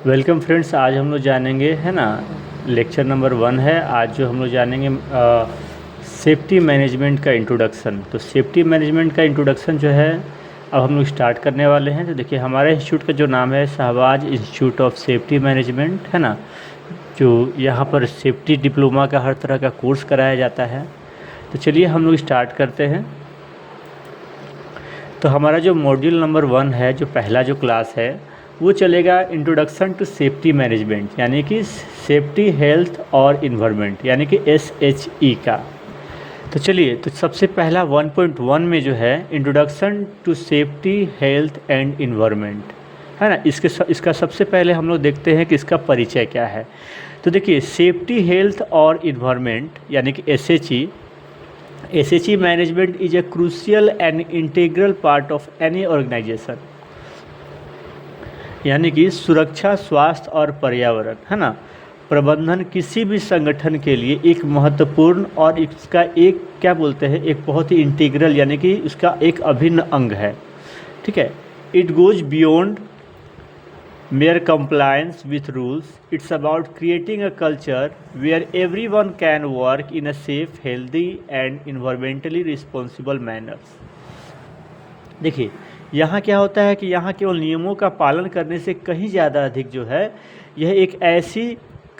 Welcome friends. आज हम लोग जानेंगे, है ना, लेक्चर नंबर 1 है। आज जो हम लोग जानेंगे सेफ्टी मैनेजमेंट का इंट्रोडक्शन। तो सेफ्टी मैनेजमेंट का इंट्रोडक्शन जो है अब हम लोग स्टार्ट करने वाले हैं। तो देखिए, हमारे इंस्टीट्यूट का जो नाम है Shahbaz institute of safety management, है ना, जो यहाँ पर सेफ्टी डिप्लोमा का हर तरह का कोर्स कराया जाता है। तो चलिए हम लोग स्टार्ट करते हैं। तो हमारा जो मॉड्यूल नंबर 1 है, जो पहला जो क्लास है, वो चलेगा इंट्रोडक्शन टू सेफ्टी मैनेजमेंट, यानी कि सेफ्टी, हेल्थ और इन्वायरमेंट, यानी कि SHE का। तो चलिए, तो सबसे पहला 1.1 में जो है introduction to safety, health and environment, है ना, इसका सबसे पहले हम लोग देखते हैं कि इसका परिचय क्या है। तो देखिए, सेफ्टी, हेल्थ और इन्वायरमेंट यानी कि SHE management is a crucial and integral part of any organisation, यानी कि सुरक्षा, स्वास्थ्य और पर्यावरण, है ना, प्रबंधन किसी भी संगठन के लिए एक महत्वपूर्ण और इसका एक क्या बोलते हैं, एक बहुत ही इंटीग्रल यानी कि उसका एक अभिन्न अंग है। ठीक है। It goes beyond mere compliance with rules. It's about creating a culture where everyone can work in a safe, healthy and environmentally responsible manner. देखिए, यहाँ क्या होता है कि यहाँ केवल नियमों का पालन करने से कहीं ज़्यादा अधिक जो है, यह एक ऐसी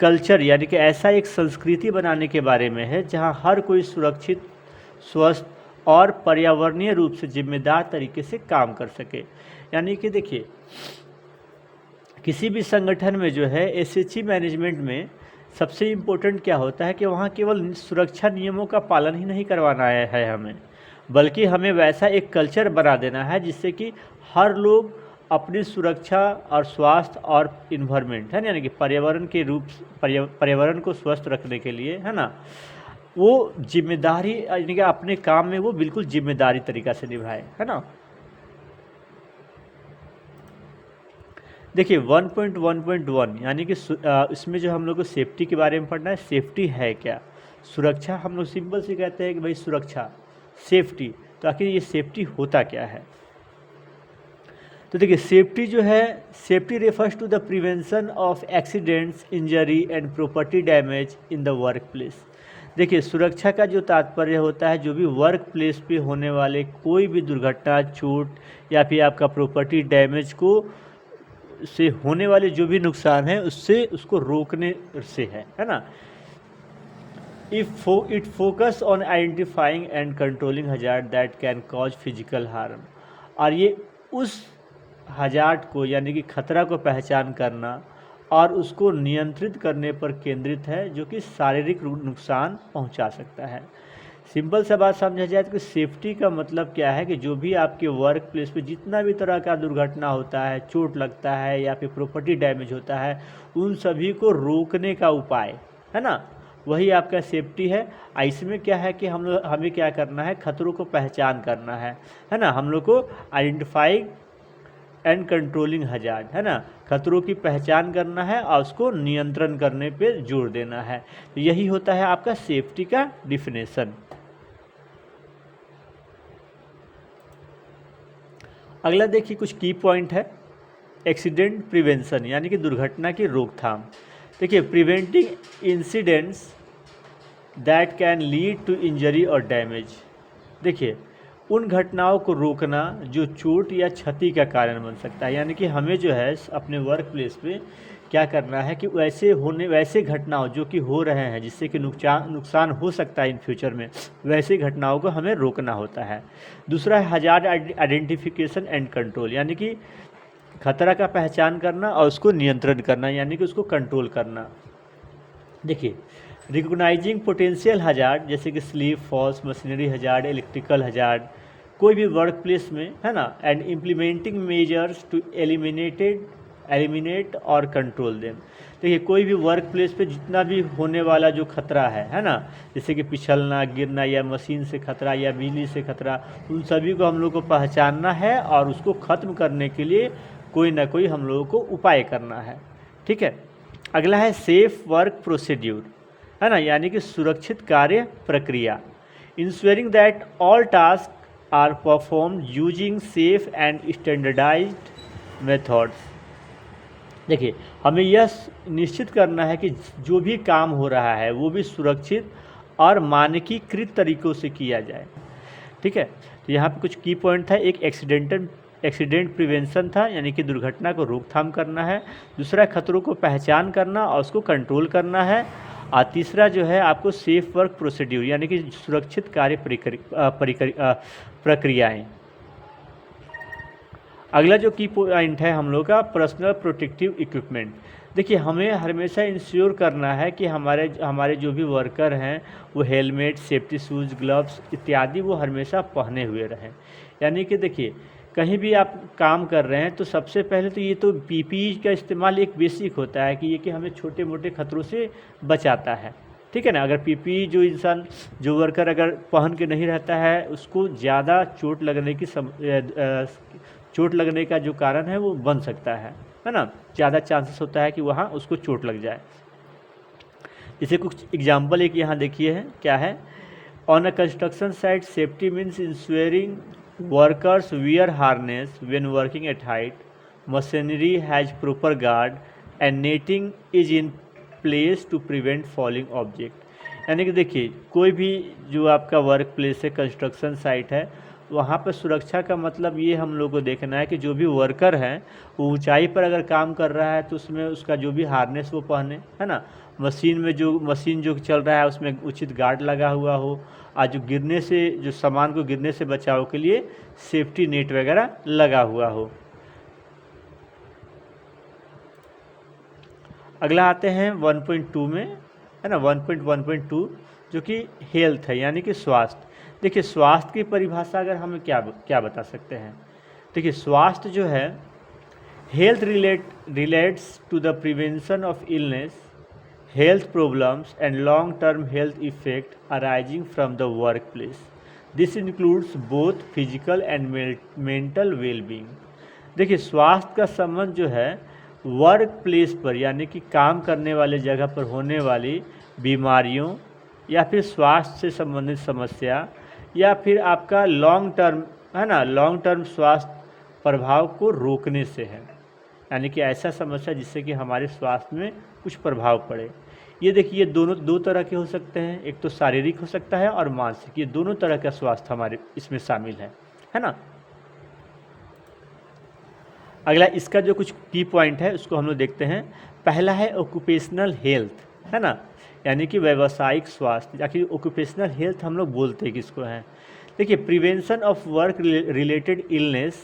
कल्चर यानी कि ऐसा एक संस्कृति बनाने के बारे में है जहाँ हर कोई सुरक्षित, स्वस्थ और पर्यावरणीय रूप से जिम्मेदार तरीके से काम कर सके। यानी कि देखिए, किसी भी संगठन में जो है SHE मैनेजमेंट में सबसे इम्पोर्टेंट क्या होता है कि वहाँ केवल सुरक्षा नियमों का पालन ही नहीं करवाना है हमें, बल्कि हमें वैसा एक कल्चर बना देना है जिससे कि हर लोग अपनी सुरक्षा और स्वास्थ्य और इन्वायरमेंट, है ना, यानी कि पर्यावरण के पर्यावरण को स्वस्थ रखने के लिए, है ना, वो जिम्मेदारी यानी कि अपने काम में वो बिल्कुल जिम्मेदारी तरीक़ा से निभाए, है ना। देखिए 1.1.1 यानी कि इसमें जो हम लोग को सेफ्टी के बारे में पढ़ना है। सेफ्टी है क्या? सुरक्षा। हम लोग सिंपल से कहते हैं कि भाई सुरक्षा, सेफ्टी। तो आखिर ये सेफ्टी होता क्या है? तो देखिए, सेफ्टी जो है, safety refers to the prevention of accidents, injury and property damage in the work place. देखिए, सुरक्षा का जो तात्पर्य होता है, जो भी वर्क प्लेस पे होने वाले कोई भी दुर्घटना, चोट या फिर आपका प्रॉपर्टी डैमेज को से होने वाले जो भी नुकसान है उससे उसको रोकने से है ना। It focus on identifying and controlling hazard that can cause physical harm. और ये उस हजार्ड को यानी कि खतरा को पहचान करना और उसको नियंत्रित करने पर केंद्रित है, जो कि शारीरिक नुकसान पहुंचा सकता है। सिंपल सा बात समझा जाए तो सेफ्टी का मतलब क्या है कि जो भी आपके वर्क प्लेस पे जितना भी तरह का दुर्घटना होता है, चोट लगता है या फिर प्रॉपर्टी डैमेज होता है, उन सभी को रोकने का उपाय, है ना, वही आपका सेफ्टी है। इसमें क्या है कि हमें क्या करना है, खतरों को पहचान करना है ना, हम लोग को आइडेंटिफाइंग एंड कंट्रोलिंग हजार्ड, है ना, खतरों की पहचान करना है और उसको नियंत्रण करने पे जोर देना है। तो यही होता है आपका सेफ्टी का डिफिनेशन। अगला देखिए, कुछ की पॉइंट है। एक्सीडेंट प्रिवेंशन यानी कि दुर्घटना की रोकथाम। देखिए, preventing incidents that can lead to injury और डैमेज। देखिए, उन घटनाओं को रोकना जो चोट या क्षति का कारण बन सकता है। यानी कि हमें जो है अपने वर्क प्लेस पे क्या करना है कि वैसे घटनाओं जो कि हो रहे हैं जिससे कि नुकसान हो सकता है इन फ्यूचर में, वैसे घटनाओं को हमें रोकना होता है। दूसरा है हजार्ड आइडेंटिफिकेशन एंड कंट्रोल, यानी कि खतरा का पहचान करना और उसको नियंत्रण करना, यानी कि उसको कंट्रोल करना। देखिए, रिकॉग्नाइजिंग पोटेंशियल हजार्ड जैसे कि slip, falls, machinery hazard, electrical hazard, कोई भी वर्क प्लेस में, है ना, and implementing measures to eliminate और कंट्रोल देम। देखिए, कोई भी वर्क प्लेस पे जितना भी होने वाला जो खतरा है ना, जैसे कि फिसलना, गिरना या मशीन से खतरा या बिजली से खतरा, उन सभी को हम लोग को पहचानना है और उसको ख़त्म करने के लिए कोई ना कोई हम लोगों को उपाय करना है। ठीक है। अगला है सेफ वर्क प्रोसीड्यूर, है ना, यानी कि सुरक्षित कार्य प्रक्रिया। Ensuring that all task are perform using safe and standardised methods. देखिए, हमें यह निश्चित करना है कि जो भी काम हो रहा है वो भी सुरक्षित और मानकीकृत तरीक़ों से किया जाए। ठीक है, तो यहाँ पे कुछ की पॉइंट था। एक एक्सीडेंट प्रिवेंशन था, यानी कि दुर्घटना को रोकथाम करना है। दूसरा, खतरों को पहचान करना और उसको कंट्रोल करना है। और तीसरा जो है आपको सेफ वर्क प्रोसीड्यूर, यानी कि सुरक्षित कार्य प्रक्रियाएँ। अगला जो की पॉइंट है हम लोग का, पर्सनल प्रोटेक्टिव इक्विपमेंट। देखिए, हमें हमेशा इंश्योर करना है कि हमारे जो भी वर्कर हैं वो हेलमेट, सेफ्टी शूज़, ग्लव्स इत्यादि वो हमेशा पहने हुए रहें। यानी कि देखिए, कहीं भी आप काम कर रहे हैं तो सबसे पहले तो ये तो पीपीई का इस्तेमाल एक बेसिक होता है कि ये कि हमें छोटे मोटे खतरों से बचाता है। ठीक है ना। अगर पीपीई जो वर्कर अगर पहन के नहीं रहता है, उसको ज़्यादा चोट लगने का जो कारण है वो बन सकता है ना। ज़्यादा चांसेस होता है कि वहाँ उसको चोट लग जाए। जैसे कुछ एग्जाम्पल एक यहाँ देखिए है, क्या है, on a construction site safety means ensuring workers wear harness when working at height, machinery has proper guard and netting is in place to prevent falling object. यानी कि देखिए, कोई भी जो आपका वर्क प्लेस है, कंस्ट्रक्शन साइट है, वहाँ पर सुरक्षा का मतलब ये हम लोग को देखना है कि जो भी वर्कर हैं वो ऊंचाई पर अगर काम कर रहा है तो उसमें उसका जो भी हार्नेस वो पहने, है ना। मशीन जो चल रहा है उसमें उचित गार्ड लगा हुआ हो, और जो सामान को गिरने से बचाव के लिए सेफ्टी नेट वगैरह लगा हुआ हो। अगला आते हैं 1.2 में, है ना, 1.1.2 जो कि हेल्थ है, यानी कि स्वास्थ्य। देखिए, स्वास्थ्य की परिभाषा अगर हम क्या बता सकते हैं। देखिए, स्वास्थ्य जो है, health relates to the prevention of illness, health problems and long term health effect arising from the work place. This includes both physical and mental wellbeing. देखिए, स्वास्थ्य का संबंध जो है वर्क प्लेस पर, यानी कि काम करने वाले जगह पर होने वाली बीमारियों या फिर स्वास्थ्य से संबंधित समस्या, या फिर आपका लॉन्ग टर्म, है ना, लॉन्ग टर्म स्वास्थ्य प्रभाव को रोकने से है। यानी कि ऐसा समस्या जिससे कि हमारे स्वास्थ्य में कुछ प्रभाव पड़े। ये देखिए, दो तरह के हो सकते हैं, एक तो शारीरिक हो सकता है और मानसिक। ये दोनों तरह का स्वास्थ्य हमारे इसमें शामिल है ना। अगला इसका जो कुछ की पॉइंट है उसको हम लोग देखते हैं। पहला है ऑक्यूपेशनल हेल्थ, है ना, यानी कि व्यावसायिक स्वास्थ्य। आखिर ऑक्यूपेशनल हेल्थ हम लोग बोलते किसको हैं। देखिए, prevention of work related illness,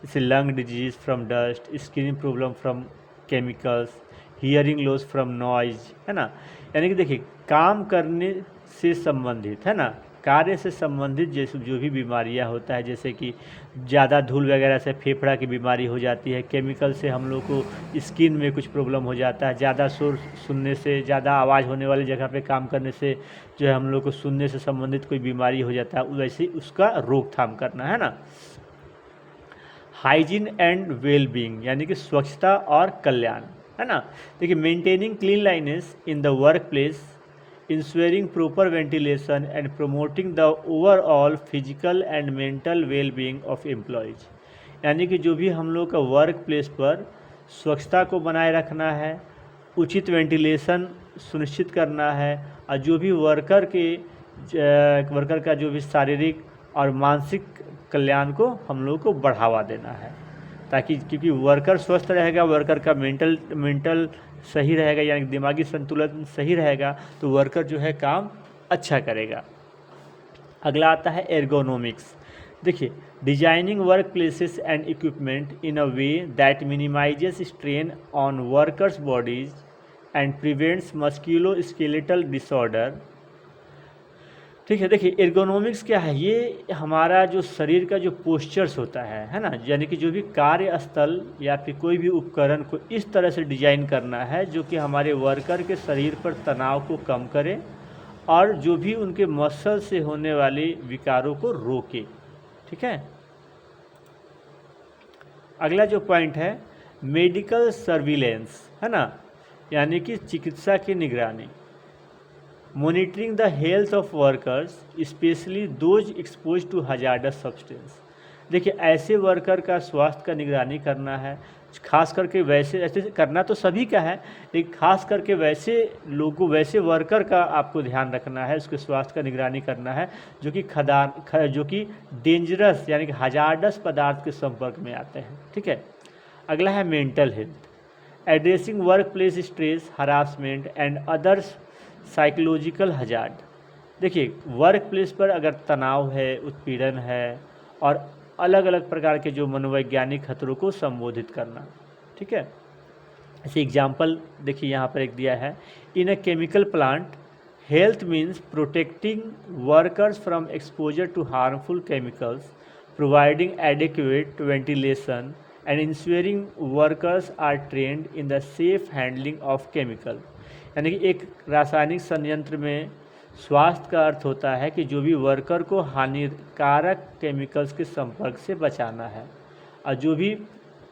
जैसे lung disease from dust, skin problem from chemicals, hearing loss from noise, है ना। यानी कि देखिए, काम करने से संबंधित, है ना, कार्य से संबंधित जैसे जो भी बीमारियां होता है, जैसे कि ज़्यादा धूल वगैरह से फेफड़ा की बीमारी हो जाती है, केमिकल से हम लोग को स्किन में कुछ प्रॉब्लम हो जाता है, ज़्यादा शोर सुनने से, ज़्यादा आवाज़ होने वाली जगह पे काम करने से जो है हम लोग को सुनने से संबंधित कोई बीमारी हो जाता है, वैसे उसका रोकथाम करना, है ना। हाइजीन एंड वेलबींग, यानी कि स्वच्छता और कल्याण, है ना। देखिए, maintaining cleanliness in the work place, ensuring proper ventilation and promoting the overall physical and mental well-being of employees। यानी कि जो भी हम लोग का वर्क प्लेस पर स्वच्छता को बनाए रखना है, उचित वेंटिलेशन सुनिश्चित करना है, और जो भी वर्कर का जो भी शारीरिक और मानसिक कल्याण को हम लोग को बढ़ावा देना है, ताकि क्योंकि वर्कर स्वस्थ रहेगा, वर्कर का मेंटल सही रहेगा, यानी दिमागी संतुलन सही रहेगा, तो वर्कर जो है काम अच्छा करेगा। अगला आता है एर्गोनॉमिक्स। देखिए, designing work places and equipment in a way that minimises strain on workers bodies and prevents musculoskeletal disorder. ठीक है। देखिए, एर्गोनॉमिक्स क्या है, ये हमारा जो शरीर का जो पोस्चर्स होता है ना, यानी कि जो भी कार्यस्थल या फिर कोई भी उपकरण को इस तरह से डिजाइन करना है जो कि हमारे वर्कर के शरीर पर तनाव को कम करे और जो भी उनके मसल से होने वाले विकारों को रोके। ठीक है। अगला जो पॉइंट है मेडिकल सर्विलेंस, है ना, यानी कि चिकित्सा की निगरानी। Monitoring the health of workers, especially those exposed to hazardous substance। देखिए ऐसे वर्कर का स्वास्थ्य का निगरानी करना है, खास करके वैसे ऐसे करना तो सभी का है, लेकिन खास करके वैसे लोगों वैसे वर्कर का आपको ध्यान रखना है, उसके स्वास्थ्य का निगरानी करना है जो कि जो कि डेंजरस यानी कि हजार्डस पदार्थ के संपर्क में आते हैं। ठीक है, अगला है mental health, addressing work place stress, harassment and others psychological hazard. देखिए वर्क प्लेस पर अगर तनाव है, उत्पीड़न है और अलग अलग प्रकार के जो मनोवैज्ञानिक खतरों को संबोधित करना। ठीक है, ऐसे एग्जाम्पल देखिए यहाँ पर एक दिया है, in a chemical plant health means protecting workers from exposure to harmful chemicals, providing adequate ventilation and ensuring workers are trained in the safe handling of chemical. यानी कि एक रासायनिक संयंत्र में स्वास्थ्य का अर्थ होता है कि जो भी वर्कर को हानिकारक केमिकल्स के संपर्क से बचाना है और जो भी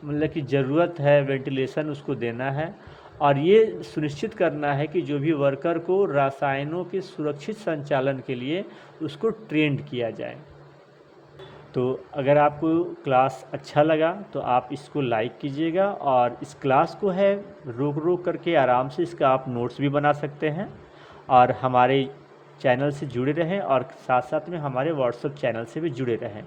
मतलब कि ज़रूरत है वेंटिलेशन उसको देना है, और ये सुनिश्चित करना है कि जो भी वर्कर को रसायनों के सुरक्षित संचालन के लिए उसको ट्रेंड किया जाए। तो अगर आपको क्लास अच्छा लगा तो आप इसको लाइक कीजिएगा, और इस क्लास को है रोक रोक करके आराम से इसका आप नोट्स भी बना सकते हैं, और हमारे चैनल से जुड़े रहें और साथ साथ में हमारे व्हाट्सएप चैनल से भी जुड़े रहें।